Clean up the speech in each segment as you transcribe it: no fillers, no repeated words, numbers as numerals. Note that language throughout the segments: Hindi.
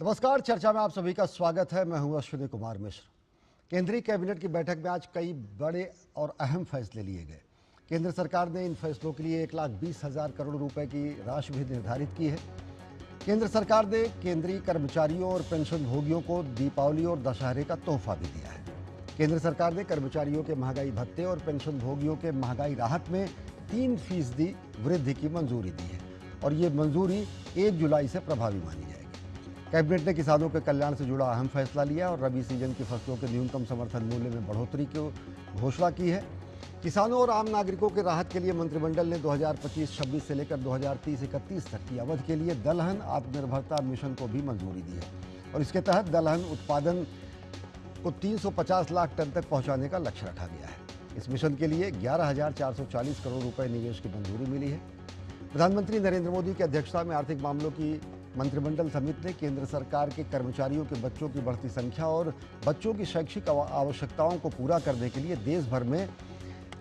नमस्कार। चर्चा में आप सभी का स्वागत है। मैं हूं अश्विनी कुमार मिश्र। केंद्रीय कैबिनेट की बैठक में आज कई बड़े और अहम फैसले लिए गए। केंद्र सरकार ने इन फैसलों के लिए 1,20,000 करोड़ रुपए की राशि भी निर्धारित की है। केंद्र सरकार ने केंद्रीय कर्मचारियों और पेंशन भोगियों को दीपावली और दशहरे का तोहफा भी दिया है। केंद्र सरकार ने कर्मचारियों के महंगाई भत्ते और पेंशन भोगियों के महंगाई राहत में 3% वृद्धि की मंजूरी दी है और ये मंजूरी 1 जुलाई से प्रभावी मानी जाएगी। कैबिनेट ने किसानों के कल्याण से जुड़ा अहम फैसला लिया और रबी सीजन की फसलों के न्यूनतम समर्थन मूल्य में बढ़ोतरी की घोषणा की है। किसानों और आम नागरिकों के राहत के लिए मंत्रिमंडल ने 2025-26 से लेकर 2030-31 तक की अवधि के लिए दलहन आत्मनिर्भरता मिशन को भी मंजूरी दी है और इसके तहत दलहन उत्पादन को 350 लाख टन तक पहुंचाने का लक्ष्य रखा गया है। इस मिशन के लिए 11,440 करोड़ रुपए निवेश की मंजूरी मिली है। प्रधानमंत्री नरेंद्र मोदी की अध्यक्षता में आर्थिक मामलों की मंत्रिमंडल समिति ने केंद्र सरकार के कर्मचारियों के बच्चों की बढ़ती संख्या और बच्चों की शैक्षिक आवश्यकताओं को पूरा करने के लिए देश भर में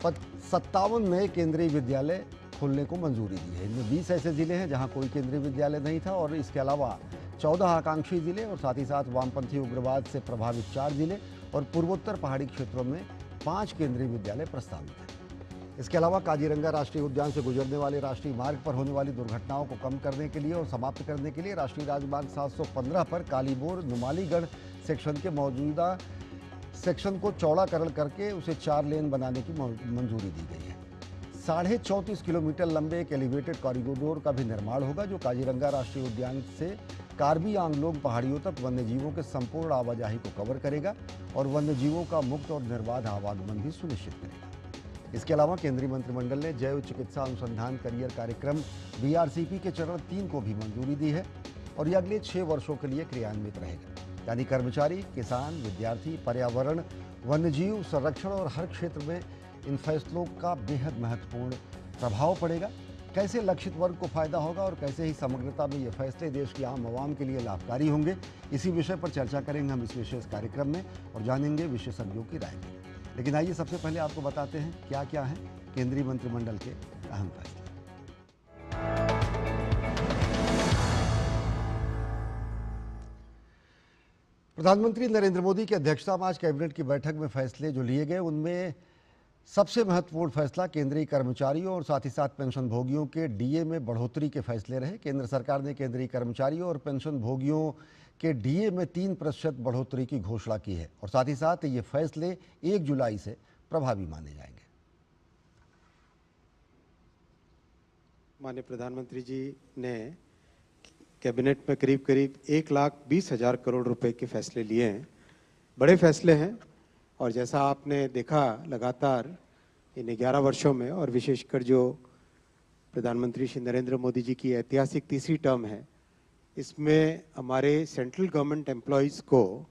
57 नए केंद्रीय विद्यालय खोलने को मंजूरी दी है। इनमें 20 ऐसे जिले हैं जहां कोई केंद्रीय विद्यालय नहीं था और इसके अलावा 14 आकांक्षी जिले और साथ ही साथ वामपंथी उग्रवाद से प्रभावित 4 जिले और पूर्वोत्तर पहाड़ी क्षेत्रों में 5 केंद्रीय विद्यालय प्रस्तावित हैं। इसके अलावा काजीरंगा राष्ट्रीय उद्यान से गुजरने वाले राष्ट्रीय मार्ग पर होने वाली दुर्घटनाओं को कम करने के लिए और समाप्त करने के लिए राष्ट्रीय राजमार्ग 715 पर कालीबोर नुमालीगढ़ सेक्शन के मौजूदा सेक्शन को चौड़ाकरण करके उसे 4 लेन बनाने की मंजूरी दी गई है। 34.5 किलोमीटर लंबे एक एलिवेटेड कॉरिडोर का भी निर्माण होगा जो काजीरंगा राष्ट्रीय उद्यान से कार्बी आंगलोंग पहाड़ियों तक वन्यजीवों के संपूर्ण आवाजाही को कवर करेगा और वन्यजीवों का मुक्त और निर्बाध आवागमन भी सुनिश्चित करेगा। इसके अलावा केंद्रीय मंत्रिमंडल ने जैव चिकित्सा अनुसंधान करियर कार्यक्रम BRCP के चरण 3 को भी मंजूरी दी है और यह अगले 6 वर्षों के लिए क्रियान्वित रहेगा। यानी कर्मचारी, किसान, विद्यार्थी, पर्यावरण, वन्यजीव संरक्षण और हर क्षेत्र में इन फैसलों का बेहद महत्वपूर्ण प्रभाव पड़ेगा। कैसे लक्षित वर्ग को फायदा होगा और कैसे ही समग्रता में ये फैसले देश की आम आवाम के लिए लाभकारी होंगे, इसी विषय पर चर्चा करेंगे हम इस विशेष कार्यक्रम में और जानेंगे विशेषज्ञों की राय भी। लेकिन आइए सबसे पहले आपको बताते हैं क्या क्या हैं केंद्रीय मंत्रिमंडल के अहम फैसले। प्रधानमंत्री नरेंद्र मोदी की अध्यक्षता में आज कैबिनेट की बैठक में फैसले जो लिए गए उनमें सबसे महत्वपूर्ण फैसला केंद्रीय कर्मचारियों और साथ ही साथ पेंशन भोगियों के DA में बढ़ोतरी के फैसले रहे। केंद्र सरकार ने केंद्रीय कर्मचारियों और पेंशन भोगियों के DA में 3% बढ़ोतरी की घोषणा की है और साथ ही साथ ये फैसले 1 जुलाई से प्रभावी माने जाएंगे। माननीय प्रधानमंत्री जी ने कैबिनेट में करीब 1,20,000 करोड़ रुपए के फैसले लिए हैं। बड़े फैसले हैं और जैसा आपने देखा लगातार इन 11 वर्षों में और विशेषकर जो प्रधानमंत्री श्री नरेंद्र मोदी जी की ऐतिहासिक तीसरी टर्म है, इसमें हमारे सेंट्रल गवर्नमेंट एम्प्लॉयज़ को,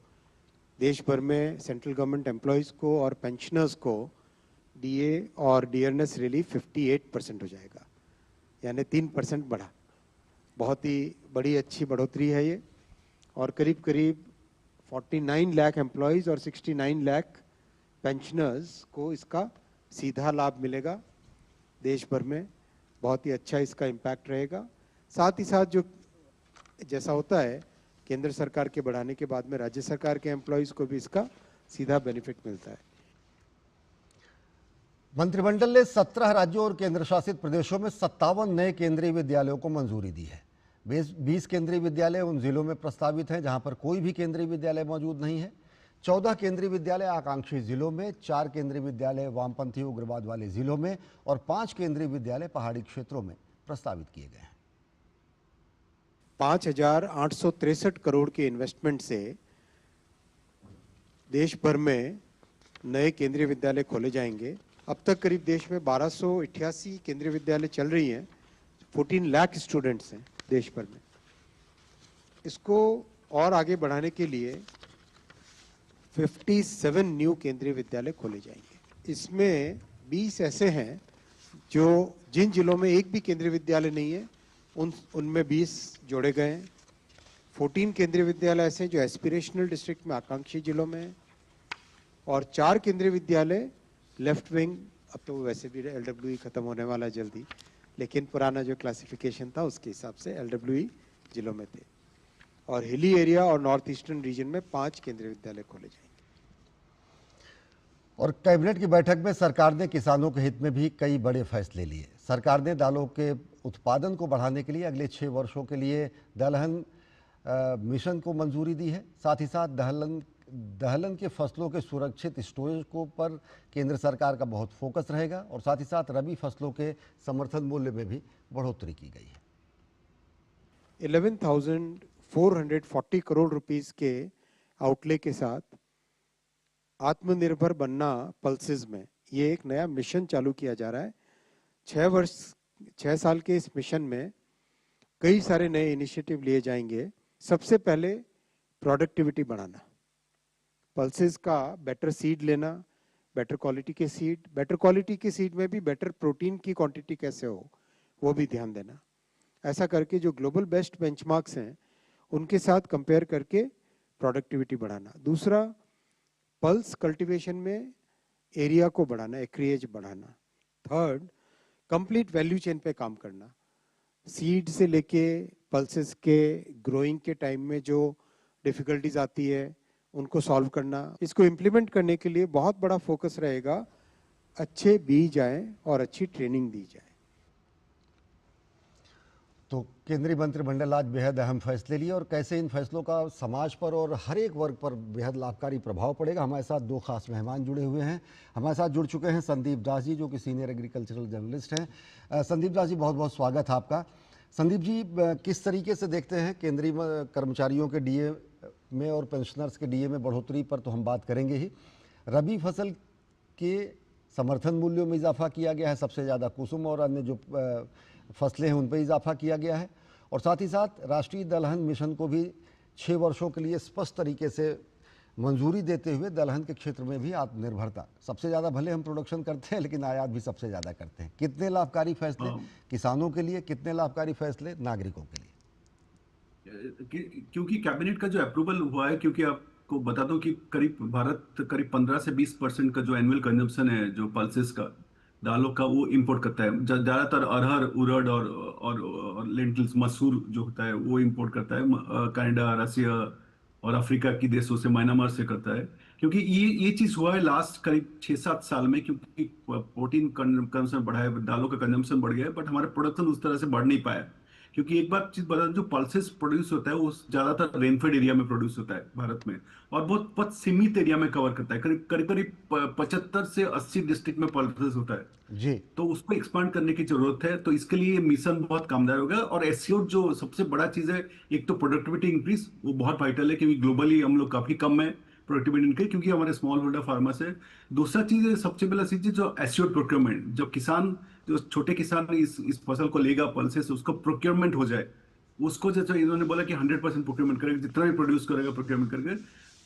देश भर में सेंट्रल गवर्नमेंट एम्प्लॉयज़ को और पेंशनर्स को DA और डियरनेस रिलीफ 58% हो जाएगा, यानी 3% बढ़ा। बहुत ही बड़ी अच्छी बढ़ोतरी है ये और करीब 49 लाख एम्प्लॉयज़ और 69 लाख पेंशनर्स को इसका सीधा लाभ मिलेगा। देश भर में बहुत ही अच्छा इसका इम्पैक्ट रहेगा। साथ ही साथ जो जैसा होता है केंद्र सरकार के बढ़ाने के बाद में राज्य सरकार के एम्प्लॉयज़ को भी इसका सीधा बेनिफिट मिलता है। मंत्रिमंडल ने 17 राज्यों और केंद्र शासित प्रदेशों में 57 नए केंद्रीय विद्यालयों को मंजूरी दी है। 20 केंद्रीय विद्यालय उन जिलों में प्रस्तावित हैं जहां पर कोई भी केंद्रीय विद्यालय मौजूद नहीं है। 14 केंद्रीय विद्यालय आकांक्षी जिलों में, 4 केंद्रीय विद्यालय वामपंथी उग्रवाद वाले जिलों में और 5 केंद्रीय विद्यालय पहाड़ी क्षेत्रों में प्रस्तावित किए गए हैं। 5,863 करोड़ के इन्वेस्टमेंट से देश भर में नए केंद्रीय विद्यालय खोले जाएंगे। अब तक करीब देश में 1288 केंद्रीय विद्यालय चल रही हैं। 14 लाख स्टूडेंट्स हैं देश भर में। इसको और आगे बढ़ाने के लिए 57 न्यू केंद्रीय विद्यालय खोले जाएंगे। इसमें 20 ऐसे हैं जो जिन जिलों में एक भी केंद्रीय विद्यालय नहीं है उनमें 20 जोड़े गए हैं। 14 केंद्रीय विद्यालय ऐसे हैं जो एस्पिरेशनल डिस्ट्रिक्ट में आकांक्षी जिलों में है और 4 केंद्रीय विद्यालय लेफ्ट विंग, अब तो वैसे भी LWE खत्म होने वाला है जल्दी, लेकिन पुराना जो क्लासिफिकेशन था उसके हिसाब से LWE जिलों में थे। और हिली एरिया और नॉर्थ ईस्टर्न रीजन में 5 केंद्रीय विद्यालय खोले जाएंगे। और कैबिनेट की बैठक में सरकार ने किसानों के हित में भी कई बड़े फैसले लिए। सरकार ने दालों के उत्पादन को बढ़ाने के लिए अगले 6 वर्षों के लिए दलहन मिशन को मंजूरी दी है। साथ ही साथ दलहन के फसलों के सुरक्षित स्टोरेज को पर केंद्र सरकार का बहुत फोकस रहेगा और साथ ही साथ रबी फसलों के समर्थन मूल्य में भी बढ़ोतरी की गई है। 11,440 करोड़ रुपीस के आउटले के साथ आत्मनिर्भर बनना पल्सेस में ये एक नया मिशन चालू किया जा रहा है। 6 साल के इस मिशन में कई सारे नए इनिशिएटिव लिए जाएंगे। सबसे पहले प्रोडक्टिविटी बढ़ाना, पल्सेस का बेटर सीड लेना, बेटर क्वालिटी के सीड, बेटर क्वालिटी के सीड में भी बेटर प्रोटीन की क्वांटिटी कैसे हो वो भी ध्यान देना। ऐसा करके जो ग्लोबल बेस्ट बेंचमार्क्स हैं उनके साथ कंपेयर करके प्रोडक्टिविटी बढ़ाना। दूसरा, पल्स कल्टीवेशन में एरिया को बढ़ाना, एक्रिएज बढ़ाना। थर्ड, कंप्लीट वैल्यू चेन पे काम करना, सीड से लेके पल्सेस के ग्रोइंग के टाइम में जो डिफिकल्टीज आती है उनको सॉल्व करना। इसको इम्प्लीमेंट करने के लिए बहुत बड़ा फोकस रहेगा, अच्छे बीज आए और अच्छी ट्रेनिंग दी जाए। तो केंद्रीय मंत्रिमंडल आज बेहद अहम फैसले लिए और कैसे इन फैसलों का समाज पर और हर एक वर्ग पर बेहद लाभकारी प्रभाव पड़ेगा। हमारे साथ 2 खास मेहमान जुड़े हुए हैं। हमारे साथ जुड़ चुके हैं संदीप दास जी, जो कि सीनियर एग्रीकल्चरल जर्नलिस्ट हैं। संदीप दास जी, बहुत बहुत स्वागत है आपका। संदीप जी, किस तरीके से देखते हैं केंद्रीय कर्मचारियों के डीए में और पेंशनर्स के डीए में बढ़ोतरी पर तो हम बात करेंगे ही। रबी फसल के समर्थन मूल्यों में इजाफा किया गया है, सबसे ज़्यादा कुसुम और अन्य जो फसलें हैं उन पर इजाफा किया गया है और साथ ही साथ राष्ट्रीय दलहन मिशन को भी 6 वर्षों के लिए स्पष्ट तरीके से मंजूरी देते हुए दलहन के क्षेत्र में भी आत्मनिर्भरता, सबसे ज़्यादा भले हम प्रोडक्शन करते हैं लेकिन आयात भी सबसे ज़्यादा करते हैं। कितने लाभकारी फैसले किसानों के लिए, कितने लाभकारी फैसले नागरिकों के लिए? क्योंकि कैबिनेट का जो अप्रूवल हुआ है, क्योंकि आपको बता दूं कि भारत करीब 15 से 20% का जो एनुअल कंजम्पशन है जो पल्सेस का, दालों का, वो इंपोर्ट करता है। ज्यादातर अरहर, उड़द और लेंटिल्स, मसूर जो होता है वो इंपोर्ट करता है। कनाडा, रसिया और अफ्रीका की देशों से, म्यांमार से करता है। क्योंकि ये चीज हुआ है लास्ट करीब 6-7 साल में, क्योंकि प्रोटीन कंजम्पशन बढ़ा है, दालों का कंजम्पशन बढ़ गया है, बट हमारा प्रोडक्शन उस तरह से बढ़ नहीं पाया। क्योंकि एक बार चीज बता, जो पल्सेस प्रोड्यूस होता है वो ज्यादातर रेनफेड एरिया में प्रोड्यूस होता है भारत में, और बहुत सीमित एरिया में कवर करता है। करीब करीब 75 से 80 डिस्ट्रिक्ट में पल्सेस होता है जी। तो उसको एक्सपांड करने की जरूरत है। तो इसके लिए मिशन बहुत कामदार होगा। और एससीओ जो सबसे बड़ा चीज है, एक तो प्रोडक्टिविटी इंक्रीज, वो बहुत वाइटल है, क्योंकि ग्लोबली हम लोग काफी कम है प्रोडक्टिविटी इंक्रीज, क्योंकि हमारे स्मॉल होल्डर फार्मर्स है। दूसरा चीज है, सबसे पहला चीज है जो एश्योर्ड प्रोक्योरमेंट, जब किसान, जो छोटे किसान इस फसल को लेगा पल्सेस, उसको प्रोक्योरमेंट हो जाए। उसको जैसे इन्होंने बोला कि 100% प्रोक्योरमेंट करेगा, जितना भी प्रोड्यूस करेगा प्रोक्योरमेंट करेगा।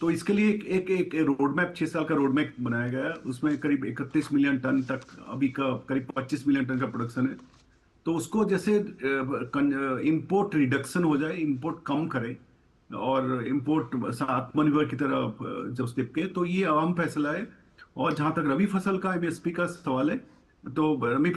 तो इसके लिए एक रोड मैप, 6 साल का रोड मैप बनाया गया है। उसमें करीब 31 मिलियन टन तक, अभी का करीब 25 मिलियन टन का प्रोडक्शन है। तो उसको जैसे इंपोर्ट रिडक्शन हो जाए, इंपोर्ट कम करे और इंपोर्ट आत्मनिर्भर की तरह जब स्टेप के, तो ये अहम फैसला है। और जहां तक रबी फसल का एमएसपी का सवाल है, तो रबी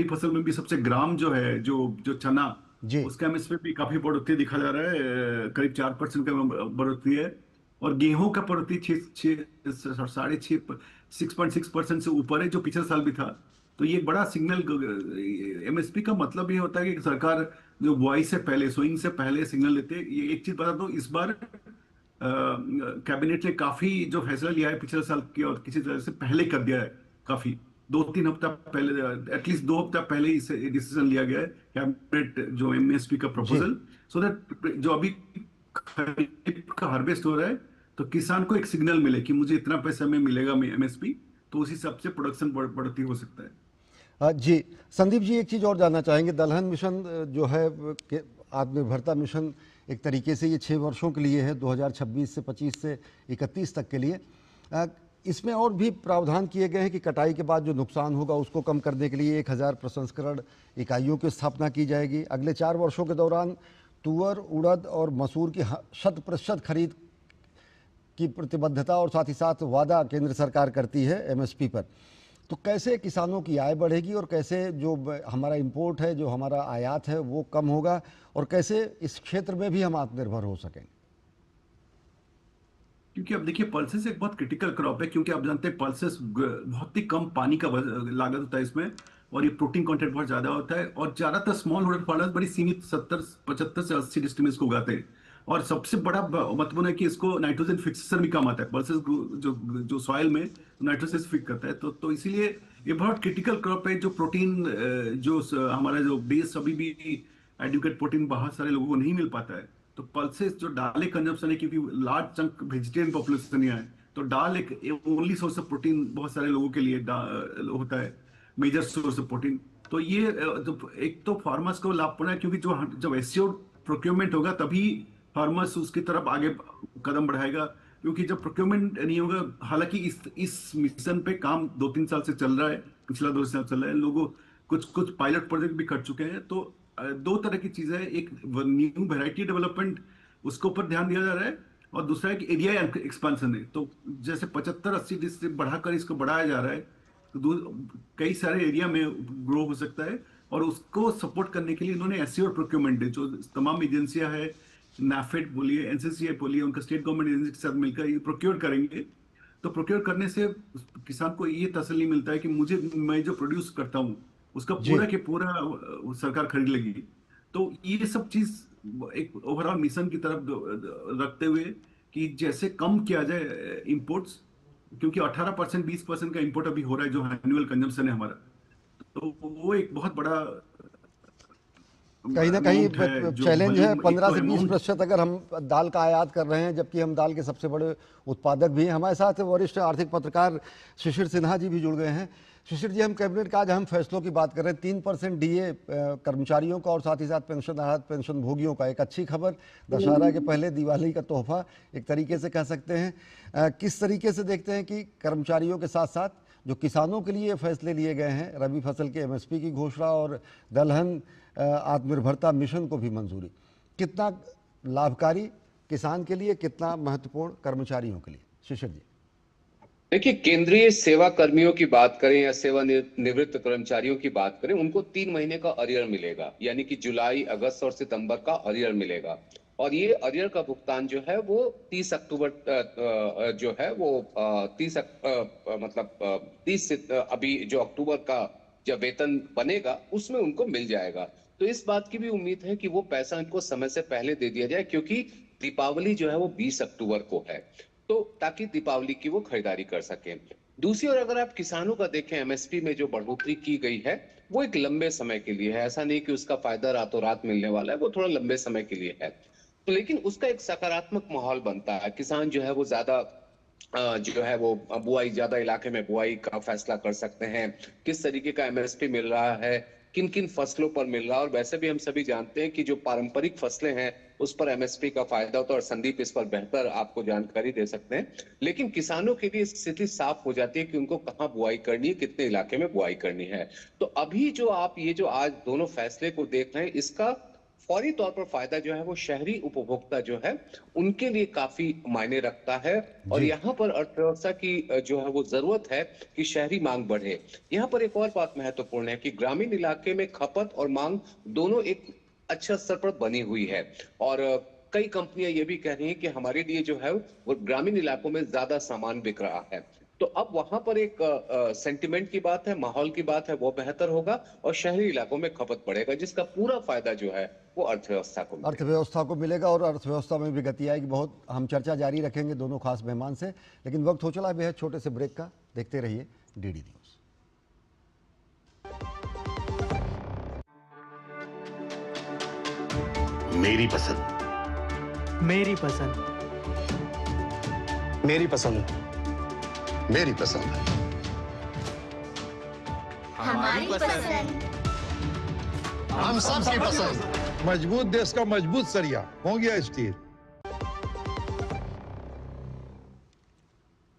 फसल में भी सबसे ग्राम जो है, जो चना, जी। उसका एमएसपी भी काफी बढ़ोतरी दिखा जा रहा है। करीब 4% का बढ़ोतरी है। और गेहूं का बढ़ोतरी 6.6% से ऊपर है, जो पिछले साल भी था। तो ये बड़ा सिग्नल, एमएसपी का मतलब ये होता है कि सरकार जो बुआई से पहले, सोइंग से पहले सिग्नल देते हैं। ये एक चीज बता दो, इस बार कैबिनेट ने काफी जो फैसला लिया है पिछले साल की, और किसी तरह से पहले कर दिया है, काफी 2-3 हफ्ता पहले, एटलीस्ट 2 हफ्ता पहले इसे डिसीजन लिया गया है कैबिनेट, जो एमएसपी का प्रपोजल, सो दैट जो अभी खरीफ का हार्वेस्ट हो रहा है तो किसान को एक सिग्नल मिले कि मुझे इतना पैसा में मिलेगा एमएसपी, तो उस हिसाब से प्रोडक्शन बढ़ती हो सकता है। जी संदीप जी, एक चीज़ और जानना चाहेंगे। दलहन मिशन जो है, आत्मनिर्भरता मिशन, एक तरीके से ये 6 वर्षों के लिए है, 2026 से 25 से 31 तक के लिए। इसमें और भी प्रावधान किए गए हैं कि कटाई के बाद जो नुकसान होगा उसको कम करने के लिए 1000 प्रसंस्करण इकाइयों की स्थापना की जाएगी। अगले 4 वर्षों के दौरान तुअर, उड़द और मसूर की 100% खरीद की प्रतिबद्धता और साथ ही साथ वादा केंद्र सरकार करती है एमएसपी पर। तो कैसे किसानों की आय बढ़ेगी और कैसे जो हमारा इंपोर्ट है, जो हमारा आयात है, वो कम होगा और कैसे इस क्षेत्र में भी हम आत्मनिर्भर हो सकेंगे? क्योंकि अब देखिए पल्सेस एक बहुत क्रिटिकल क्रॉप है, क्योंकि आप जानते हैं पल्सेस बहुत ही कम पानी का लागत होता है इसमें, और ये प्रोटीन कंटेंट बहुत ज्यादा होता है, और ज्यादातर स्मॉल होल्डर फार्मर्स बड़ी सीमित 70 से 80 डिस्ट्रिक्ट में इसको उगाते हैं। और सबसे बड़ा महत्वपूर्ण है कि इसको नाइट्रोजन फिक्सेशन भी कम आता है। पल्सेस जो जो सॉइल में नाइट्रोजन फिक्स करता है, तो इसीलिए ये बहुत क्रिटिकल क्रॉप है। जो प्रोटीन हमारा जो बेस अभी भी एडुकेट प्रोटीन बहुत सारे लोगों को नहीं मिल पाता है। तो पल्सेस जो दाल कंजम्पशन है, क्योंकि लार्ज चंक वेजिटेरियन पॉपुलेशन यहाँ है, तो दाल एक ओनली सोर्स ऑफ प्रोटीन बहुत सारे लोगों के लिए होता है, मेजर सोर्स ऑफ प्रोटीन। तो ये एक तो फार्मर्स को लाभपूर्ण है, क्योंकि जो जब एस्योर्ड प्रोक्योरमेंट होगा तभी फार्मर्स उसकी तरफ आगे कदम बढ़ाएगा। क्योंकि जब प्रोक्योरमेंट नहीं होगा, हालांकि इस मिशन पे काम 2-3 साल से चल रहा है, पिछला 2 साल चल रहा है, लोगों कुछ कुछ पायलट प्रोजेक्ट भी कर चुके हैं। तो दो तरह की चीजें है, एक न्यू वेराइटी डेवलपमेंट, उसके ऊपर ध्यान दिया जा रहा है, और दूसरा एक एरिया एक्सपांशन है। तो जैसे 75-80 डिस्ट्रिक्ट बढ़ाकर इसको बढ़ाया जा रहा है, तो कई सारे एरिया में ग्रो हो सकता है। और उसको सपोर्ट करने के लिए इन्होंने एस्योर्ड प्रोक्योरमेंट, जो तमाम एजेंसियां है, नाफेड बोलिए, एनसीसीआई बोलिए, उनका स्टेट गवर्नमेंट एजेंसी के साथ मिलकर ये प्रोक्योर करेंगे। तो प्रोक्योर करने से किसान को ये तसल्ली मिलता है कि मैं जो प्रोड्यूस करता हूँ उसका जी। पूरा के पूरा सरकार खरीद लेगी। तो ये सब चीज एक ओवरऑल मिशन की तरफ रखते हुए कि जैसे कम किया जाए इंपोर्ट्स, क्योंकि 18% 20% का इंपोर्ट अभी हो रहा है जो एनुअल कंजम्पशन है हमारा, तो वो एक बहुत बड़ा कहीं ना कहीं अमाउंट है, जो चैलेंज है। वॉल्यूम एक 15 तो से 20% अमाउंट। अगर हम दाल का आयात कर रहे हैं, जबकि हम दाल के सबसे बड़े उत्पादक भी हैं। हमारे साथ वरिष्ठ आर्थिक पत्रकार शिशिर सिन्हा जी भी जुड़ गए हैं। शिशिर जी, हम कैबिनेट का आज अहम फैसलों की बात कर रहे हैं। 3% डीए कर्मचारियों का और साथ ही साथ पेंशन भोगियों का, एक अच्छी खबर, दशहरा के पहले दिवाली का तोहफा एक तरीके से कह सकते हैं। किस तरीके से देखते हैं कि कर्मचारियों के साथ साथ जो किसानों के लिए फैसले लिए गए हैं, रबी फसल के एमएसपी की घोषणा और दलहन आत्मनिर्भरता मिशन को भी मंजूरी, कितना लाभकारी किसान के लिए, कितना महत्वपूर्ण कर्मचारियों के लिए? शिशिर जी। देखिए, केंद्रीय सेवा कर्मियों की बात करें या सेवा निवृत्त कर्मचारियों की बात करें, उनको 3 महीने का अरियर मिलेगा, यानी कि जुलाई, अगस्त और सितंबर का अरियर मिलेगा। और ये अरियर का भुगतान जो है वो 30 अक्टूबर जो है वो 30 से अभी जो अक्टूबर का जब वेतन बनेगा उसमें उनको मिल जाएगा। तो इस बात की भी उम्मीद है कि वो पैसा इनको समय से पहले दे दिया जाए, क्योंकि दीपावली जो है वो 20 अक्टूबर को है, तो ताकि दीपावली की वो खरीदारी कर सकें। दूसरी ओर अगर आप किसानों का देखें, एमएसपी में जो बढ़ोतरी की गई है वो एक लंबे समय के लिए है, ऐसा नहीं कि उसका फायदा रातों रात मिलने वाला है, वो थोड़ा लंबे समय के लिए है। तो लेकिन उसका एक सकारात्मक माहौल बनता है। किसान जो है वो ज्यादा जो है वो बुआई, ज्यादा इलाके में बुआई का फैसला कर सकते हैं, किस तरीके का एमएसपी मिल रहा है, किन किन फसलों पर मिल रहा है। और वैसे भी हम सभी जानते हैं कि जो पारंपरिक फसलें हैं उस पर एमएसपी का फायदा होता है, और संदीप इस पर बेहतर आपको जानकारी दे सकते हैं। लेकिन किसानों के लिए स्थिति साफ हो जाती है कि उनको कहाँ बुआई करनी है, कितने इलाके में बुआई करनी है। तो अभी जो आप ये जो आज दोनों फैसले को देख रहे हैं, इसका फौरी तौर पर फायदा जो है वो शहरी उपभोक्ता जो है उनके लिए काफी मायने रखता है। और जी। यहाँ पर अर्थव्यवस्था की जो है वो जरूरत है कि शहरी मांग बढ़े। यहाँ पर एक और बात महत्वपूर्ण है कि ग्रामीण इलाके में खपत और मांग दोनों एक अच्छे स्तर पर बनी हुई है। और कई कंपनियां ये भी कह रही हैं कि हमारे लिए जो है वो ग्रामीण इलाकों में ज्यादा सामान बिक रहा है। तो अब वहां पर एक सेंटिमेंट की बात है, माहौल की बात है, वो बेहतर होगा और शहरी इलाकों में खपत बढ़ेगा, जिसका पूरा फायदा जो है वो अर्थव्यवस्था को मिलेगा। अर्थव्यवस्था को मिलेगा और अर्थव्यवस्था में भी गति आएगी। बहुत हम चर्चा जारी रखेंगे दोनों खास मेहमान से, लेकिन वक्त हो चला बेहद छोटे से ब्रेक का। देखते रहिए डीडी न्यूज। मेरी पसंद, मेरी पसंद, मेरी पसंद, मेरी पसंद, हमारी पसंद। हम सबकी पसंद। मजबूत देश का मजबूत सरिया हो गया स्टील।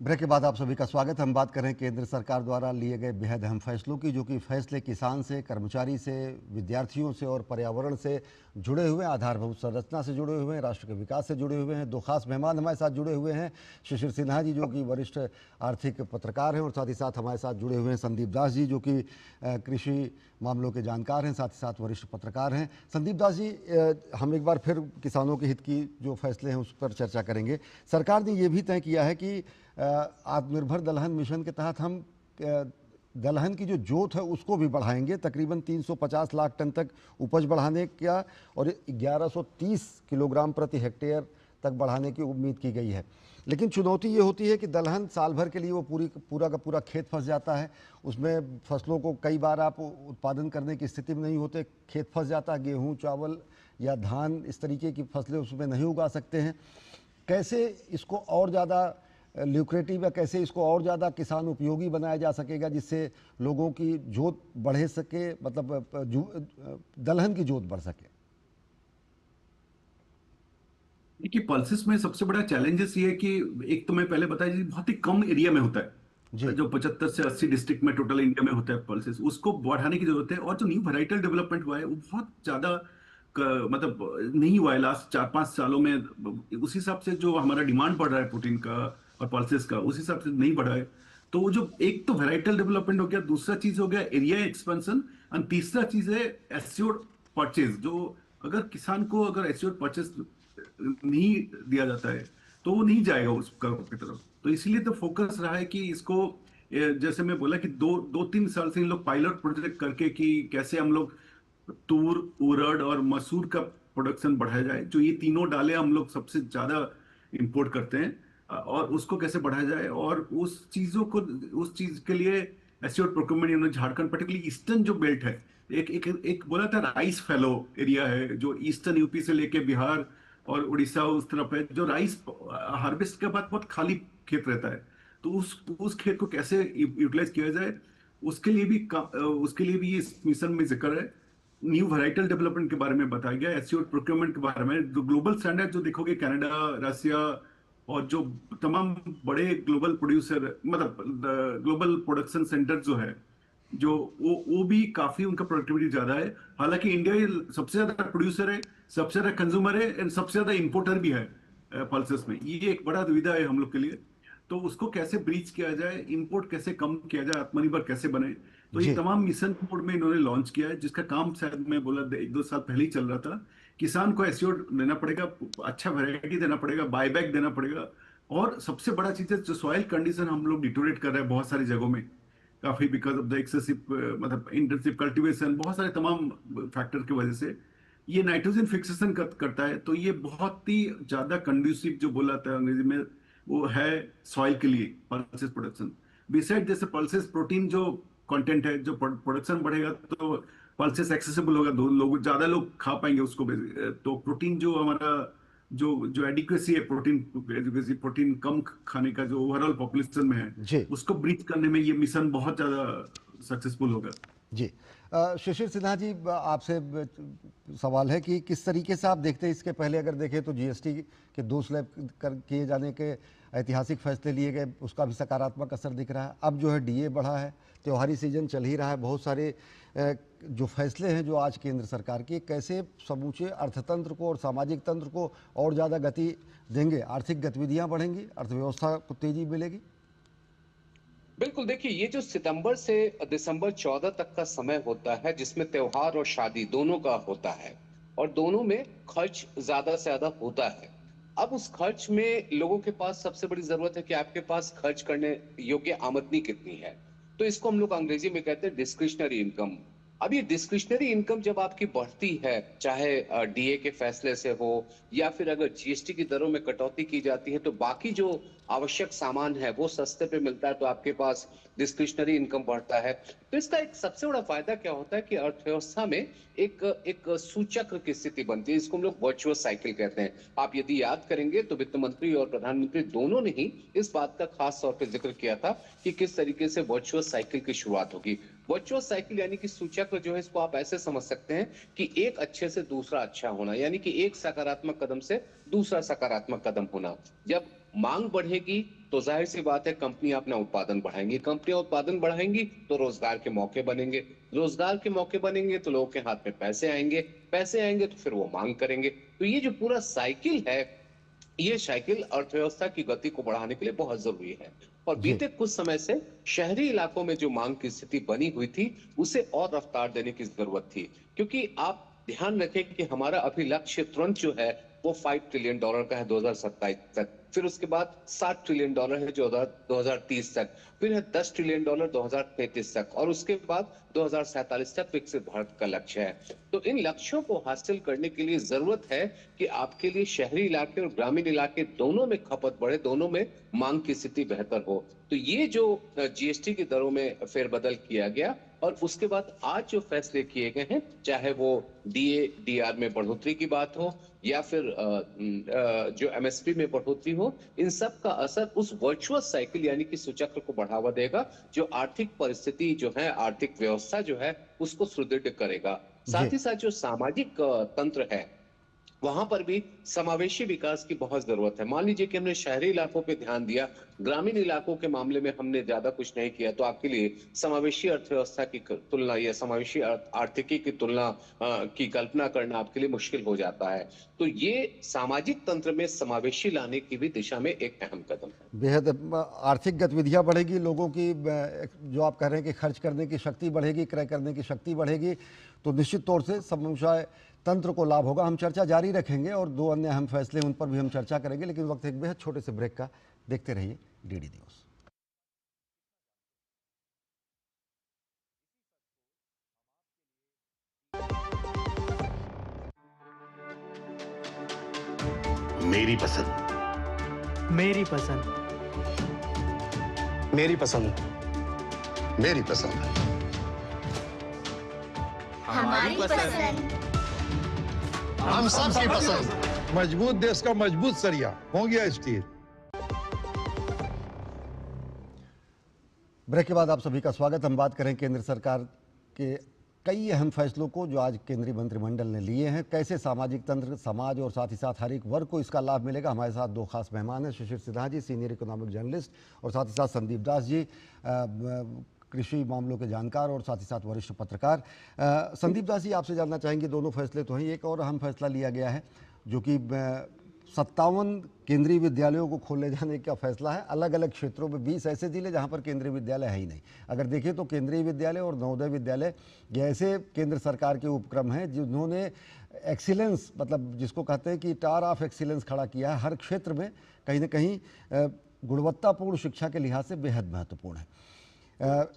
ब्रेक के बाद आप सभी का स्वागत। हम बात करें केंद्र सरकार द्वारा लिए गए बेहद अहम फैसलों की, जो कि फैसले किसान से, कर्मचारी से, विद्यार्थियों से और पर्यावरण से जुड़े हुए हैं, आधारभूत संरचना से जुड़े हुए हैं, राष्ट्र के विकास से जुड़े हुए हैं। दो खास मेहमान हमारे साथ जुड़े हुए हैं, शिशिर सिन्हा जी जो कि वरिष्ठ आर्थिक पत्रकार हैं, और साथ ही साथ हमारे साथ जुड़े हुए हैं संदीप दास जी जो कि कृषि मामलों के जानकार हैं, साथ ही साथ वरिष्ठ पत्रकार हैं। संदीप दास जी, हम एक बार फिर किसानों के हित की जो फैसले हैं उस पर चर्चा करेंगे। सरकार ने ये भी तय किया है कि आत्मनिर्भर दलहन मिशन के तहत हम दलहन की जो जोत है उसको भी बढ़ाएंगे, तकरीबन 350 लाख टन तक उपज बढ़ाने का और 1130 किलोग्राम प्रति हेक्टेयर तक बढ़ाने की उम्मीद की गई है। लेकिन चुनौती ये होती है कि दलहन साल भर के लिए वो पूरा का पूरा खेत फंस जाता है, उसमें फसलों को कई बार आप उत्पादन करने की स्थिति में नहीं होते, खेत फंस जाता है, गेहूँ, चावल या धान इस तरीके की फसलें उसमें नहीं उगा सकते हैं। कैसे इसको और ज़्यादा ल्यूक्रेटिव या कैसे इसको और ज़्यादा किसान उपयोगी बनाया जा सकेगा जिससे लोगों की जोत बढ़ सके, मतलब दलहन की जोत बढ़ सके? देखिए, पल्सेस में सबसे बड़ा चैलेंजेस ये है कि एक तो मैं पहले बताया जी, बहुत ही कम एरिया में होता है, जो 75 से 80 डिस्ट्रिक्ट में टोटल इंडिया में होता है पल्सेस, उसको बढ़ाने की जरूरत है। और जो न्यू वेराइटल डेवलपमेंट हुआ है वो बहुत ज्यादा मतलब नहीं हुआ है लास्ट 4-5 सालों में। उस हिसाब से जो हमारा डिमांड बढ़ रहा है प्रोटीन का और पल्सेस का, उस हिसाब से नहीं बढ़ा है। तो वो जो एक तो वेराइटल डेवलपमेंट हो गया, दूसरा चीज हो गया एरिया एक्सपेंशन, और तीसरा चीज है एस्योर्ड परचेज। जो अगर किसान को अगर एस्योर्ड परचेज नहीं दिया जाता है तो वो नहीं जाएगा उसका की तरफ। तो इसीलिए तो फोकस रहा है कि इसको, जैसे मैं बोला कि 2-3 साल से इन लोग पायलट प्रोजेक्ट करके कि कैसे हम लोग तूर, उड़द और मसूर का प्रोडक्शन बढ़ाया जाए, जो ये तीनों दालें हम लोग सबसे ज्यादा इंपोर्ट करते हैं, और उसको कैसे बढ़ाया जाए। और उस चीज के लिए एस्योर्ड प्रोक्योरमेंट इन्होंने झारखंड, पर्टिकुलरली ईस्टर्न जो बेल्ट है, एक बोला था राइस फैलो एरिया है जो ईस्टर्न यूपी से लेके बिहार और उड़ीसा उस तरफ है, जो राइस हार्वेस्ट के बाद बहुत खाली खेत रहता है। तो उस खेत को कैसे यूटिलाइज किया जाए, उसके लिए भी इस मिशन में जिक्र है। न्यू वेराइटल डेवलपमेंट के बारे में बताया गया, एस्योर्ड प्रोक्योरमेंट के बारे में। जो ग्लोबल स्टैंडर्ड जो देखोगे, कनाडा, रसिया और जो तमाम बड़े ग्लोबल प्रोड्यूसर, मतलब ग्लोबल प्रोडक्शन सेंटर जो है, जो वो भी काफी उनका प्रोडक्टिविटी ज्यादा है। हालांकि इंडिया सबसे ज्यादा प्रोड्यूसर है, सबसे ज्यादा कंज्यूमर है एंड सबसे ज्यादा इंपोर्टर भी है पल्सेस में। ये एक बड़ा दुविधा है हम लोग के लिए। तो उसको कैसे ब्रीच किया जाए, इंपोर्ट कैसे कम किया जाए, आत्मनिर्भर कैसे बने, तो ये तमाम मिशन मोड में इन्होंने लॉन्च किया है, जिसका काम शायद मैं बोला 1-2 साल पहले ही चल रहा था। किसान को एस्योर्ड देना पड़ेगा, अच्छा वैरायटी देना पड़ेगा, बायबैक देना पड़ेगा, और सबसे बड़ा चीज है जो सॉइल कंडीशन हम लोग डिटोरेट कर रहे हैं बहुत सारी जगहों में, काफी बिकॉज ऑफ द एक्सेसिव मतलब इंटेंसिव कल्टीवेशन, बहुत सारे तमाम फैक्टर की वजह से ये नाइट्रोजन फिक्सेशन करता है। तो ये बहुत ही ज्यादा कंड्यूसिव, जो बोला था अंग्रेजी में, वो है सॉइल के लिए पल्सेस प्रोडक्शन। बिसाइड जैसे पल्सेस प्रोटीन जो कंटेंट है, जो प्रोडक्शन बढ़ेगा तो पल्सेस एक्सेसिबल होगा, ज्यादा लोग खा पाएंगे उसको। तो प्रोटीन जो हमारा जो एडिक्वेसी है, प्रोटीन कम खाने का जो ओवरऑल पॉपुलेशन में है, उसको ब्रीच करने में ये मिशन बहुत ज्यादा सक्सेसफुल होगा। जी, शिशिर सिन्हा जी, आपसे सवाल है कि किस तरीके से आप देखते हैं, इसके पहले अगर देखें तो जीएसटी के 2 स्लैब किए जाने के ऐतिहासिक फैसले लिए गए, उसका भी सकारात्मक असर दिख रहा है। अब जो है डीए बढ़ा है, त्योहारी सीजन चल ही रहा है, बहुत सारे जो फैसले हैं जो आज केंद्र सरकार के, कैसे समूचे अर्थतंत्र को और सामाजिक तंत्र को और ज़्यादा गति देंगे, आर्थिक गतिविधियाँ बढ़ेंगी, अर्थव्यवस्था को तेजी मिलेगी? बिल्कुल, देखिए, ये जो सितंबर से दिसंबर 14 तक का समय होता है, जिसमें त्योहार और शादी दोनों का होता है, और दोनों में खर्च ज्यादा से ज्यादा होता है। अब उस खर्च में लोगों के पास सबसे बड़ी जरूरत है कि आपके पास खर्च करने योग्य आमदनी कितनी है। तो इसको हम लोग अंग्रेजी में कहते हैं डिस्क्रिशनरी इनकम। अब ये डिस्क्रिशनरी इनकम जब आपकी बढ़ती है, चाहे डीए के फैसले से हो या फिर अगर जीएसटी की दरों में कटौती की जाती है, तो बाकी जो आवश्यक सामान है वो सस्ते पे मिलता है, तो आपके पास डिस्क्रिशनरी इनकम बढ़ता है। तो इसका एक सबसे बड़ा फायदा क्या होता है कि अर्थव्यवस्था में एक सूचक्र की स्थिति बनती है, इसको हम लोग वर्चुअस साइकिल कहते हैं। आप यदि याद करेंगे तो वित्त मंत्री और प्रधानमंत्री दोनों ने ही इस बात का खास तौर पर जिक्र किया था कि किस तरीके से वर्चुअस साइकिल की शुरुआत होगी। वर्चुअस साइकिल यानी कि सूचक्र जो है, इसको आप ऐसे समझ सकते हैं कि एक अच्छे से दूसरा अच्छा होना, यानी कि एक सकारात्मक कदम से दूसरा सकारात्मक कदम होना। जब मांग बढ़ेगी तो जाहिर सी बात है कंपनी अपना उत्पादन बढ़ाएंगी, कंपनियां उत्पादन बढ़ाएंगी तो रोजगार के मौके बनेंगे, रोजगार के मौके बनेंगे तो लोगों के हाथ में पैसे आएंगे, पैसे आएंगे तो फिर वो मांग करेंगे। तो ये जो पूरा साइकिल है, ये साइकिल अर्थव्यवस्था की गति को बढ़ाने के लिए बहुत जरूरी है। और जी बीते कुछ समय से शहरी इलाकों में जो मांग की स्थिति बनी हुई थी उसे और रफ्तार देने की जरूरत थी, क्योंकि आप ध्यान रखें कि हमारा अभी लक्ष्य तुरंत जो है वो $5 ट्रिलियन का है 2027 तक, फिर उसके बाद $7 ट्रिलियन है जो 2030 तक, फिर है $10 ट्रिलियन 2033 तक, और उसके बाद 2047 तक विकसित भारत का लक्ष्य है। तो इन लक्ष्यों को हासिल करने के लिए जरूरत है कि आपके लिए शहरी इलाके और ग्रामीण इलाके दोनों में खपत बढ़े, दोनों में मांग की स्थिति बेहतर हो। तो ये जो जीएसटी की दरों में फेरबदल किया गया और उसके बाद आज जो फैसले किए गए हैं, चाहे वो डीए डीआर में बढ़ोतरी की बात हो या फिर जो एमएसपी में बढ़ोतरी हो, इन सब का असर उस वर्चुअस साइकिल यानी कि सुचक्र को बढ़ावा देगा, जो आर्थिक परिस्थिति जो है, आर्थिक व्यवस्था जो है उसको सुदृढ़ करेगा। जी साथ ही साथ जो सामाजिक तंत्र है वहां पर भी समावेशी विकास की बहुत जरूरत है। मान लीजिए कि हमने शहरी इलाकों पे ध्यान दिया, ग्रामीण इलाकों के मामले में हमने ज्यादा कुछ नहीं किया, तो आपके लिए समावेशी अर्थव्यवस्था की तुलना या समावेशी आर्थिकी की तुलना की कल्पना करना आपके लिए मुश्किल हो जाता है। तो ये सामाजिक तंत्र में समावेशी लाने की भी दिशा में एक अहम कदम है। बेहद आर्थिक गतिविधियां बढ़ेगी, लोगों की जो आप कह रहे हैं कि खर्च करने की शक्ति बढ़ेगी, क्रय करने की शक्ति बढ़ेगी, तो निश्चित तौर से समुदाय तंत्र को लाभ होगा। हम चर्चा जारी रखेंगे और दो अन्य अहम फैसले उन पर भी हम चर्चा करेंगे, लेकिन वक्त एक बेहद छोटे से ब्रेक का। देखते रहिए डीडी न्यूज़। मेरी पसंद, मेरी पसंद, मेरी पसंद, मेरी पसंद, हमारी पसंद। हम सबकी पसंद। मजबूत देश का मजबूत सरिया हो गया स्टील। ब्रेक के बाद आप सभी का स्वागत। हम बात करें केंद्र सरकार के कई अहम फैसलों को जो आज केंद्रीय मंत्रिमंडल ने लिए हैं, कैसे सामाजिक तंत्र, समाज और साथ ही साथ हर एक वर्ग को इसका लाभ मिलेगा। हमारे साथ दो खास मेहमान हैं, Shishir Sinha ji senior economic journalist, और साथ ही साथ संदीप दास जी कृषि मामलों के जानकार और साथ ही साथ वरिष्ठ पत्रकार। संदीप दास जी, आपसे जानना चाहेंगे, दोनों फैसले तो हैं, एक और अहम फैसला लिया गया है जो कि 57 केंद्रीय विद्यालयों को खोले जाने का फैसला है। अलग अलग क्षेत्रों में 20 ऐसे जिले जहां पर केंद्रीय विद्यालय है ही नहीं। अगर देखें तो केंद्रीय विद्यालय और नवोदय विद्यालय ये ऐसे केंद्र सरकार के उपक्रम हैं जिन्होंने एक्सीलेंस, मतलब जिसको कहते हैं कि टार ऑफ एक्सीलेंस खड़ा किया है। हर क्षेत्र में कहीं ना कहीं गुणवत्तापूर्ण शिक्षा के लिहाज से बेहद महत्वपूर्ण है।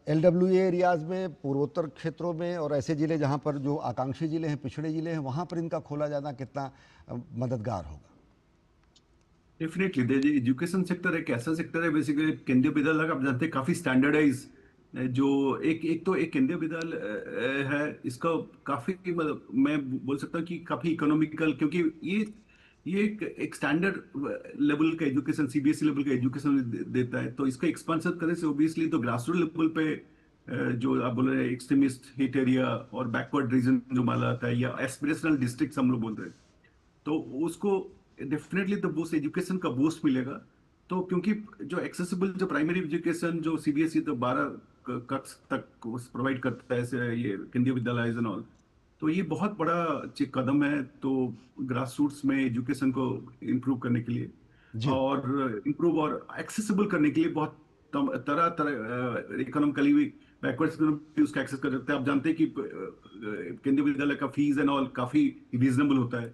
LWA एरियाज़ में, पूर्वोत्तर क्षेत्रों में और ऐसे ज़िले जहाँ पर जो आकांक्षी ज़िले हैं, पिछड़े ज़िले हैं, वहाँ पर इनका खोला जाना कितना मददगार होगा? डेफिनेटली देखिए, एजुकेशन सेक्टर एक ऐसा सेक्टर है, बेसिकली केंद्रीय विद्यालय आप जानते हैं काफी स्टैंडर्डाइज, जो एक तो एक केंद्रीय विद्यालय है, इसका काफी मतलब मैं बोल सकता हूँ कि काफी इकोनॉमिकल, क्योंकि ये एक स्टैंडर्ड लेवल का एजुकेशन, सीबीएसई लेवल का एजुकेशन देता है। तो इसका एक्सपांशन करने से ओबियसली तो ग्रासरूट लेवल पे जो आप बोल रहे हैं एक्सट्रीमिस्ट हिट एरिया और बैकवर्ड रीजन जो माना जाता है, या एस्पिरेशनल डिस्ट्रिक्ट हम लोग बोलते हैं, तो उसको डेफिनेटली तो बूस्ट, एजुकेशन का बूस्ट मिलेगा। तो क्योंकि जो एक्सेसिबल जो प्राइमरी एजुकेशन जो सीबीएसई तो 12 कक्षा तक प्रोवाइड करता है, ये केंद्रीय विद्यालय एंड ऑल, तो ये बहुत बड़ा कदम है तो ग्रास रूट्स में एजुकेशन को इम्प्रूव करने के लिए और इम्प्रूव और एक्सेसिबल करने के लिए बहुत तरह तरह इकोनॉमिकली भी बैकवर्ड उसका एक्सेस कर सकते हैं। आप जानते हैं कि केंद्रीय विद्यालय का फीस एंड ऑल काफी रीजनेबल होता है,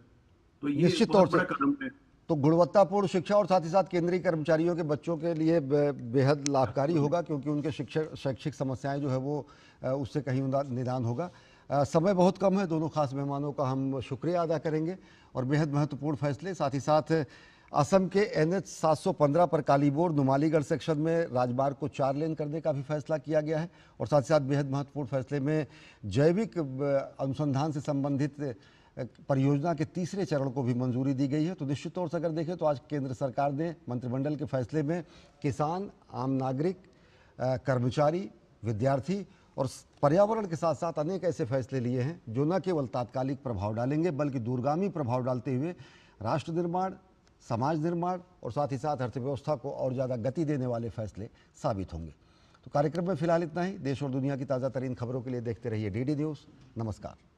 तो ये निश्चित तौर से कदम है। तो गुणवत्तापूर्ण शिक्षा और साथ ही साथ केंद्रीय कर्मचारियों के बच्चों के लिए बेहद लाभकारी होगा, क्योंकि उनके शैक्षिक समस्याएं जो है वो उससे कहीं निदान होगा। समय बहुत कम है, दोनों खास मेहमानों का हम शुक्रिया अदा करेंगे और बेहद महत्वपूर्ण फैसले। साथ ही साथ असम के NH 715 पर कालीबोर नुमालीगढ़ सेक्शन में राजमार्ग को 4 लेन करने का भी फैसला किया गया है, और साथ ही साथ बेहद महत्वपूर्ण फैसले में जैविक अनुसंधान से संबंधित परियोजना के तीसरे चरण को भी मंजूरी दी गई है। तो निश्चित तौर से अगर देखें तो आज केंद्र सरकार ने मंत्रिमंडल के फैसले में किसान, आम नागरिक, कर्मचारी, विद्यार्थी और पर्यावरण के साथ साथ अनेक ऐसे फैसले लिए हैं जो न केवल तात्कालिक प्रभाव डालेंगे बल्कि दूरगामी प्रभाव डालते हुए राष्ट्र निर्माण, समाज निर्माण और साथ ही साथ अर्थव्यवस्था को और ज़्यादा गति देने वाले फैसले साबित होंगे। तो कार्यक्रम में फिलहाल इतना ही। देश और दुनिया की ताज़ा तरीन खबरों के लिए देखते रहिए DD न्यूज़। नमस्कार।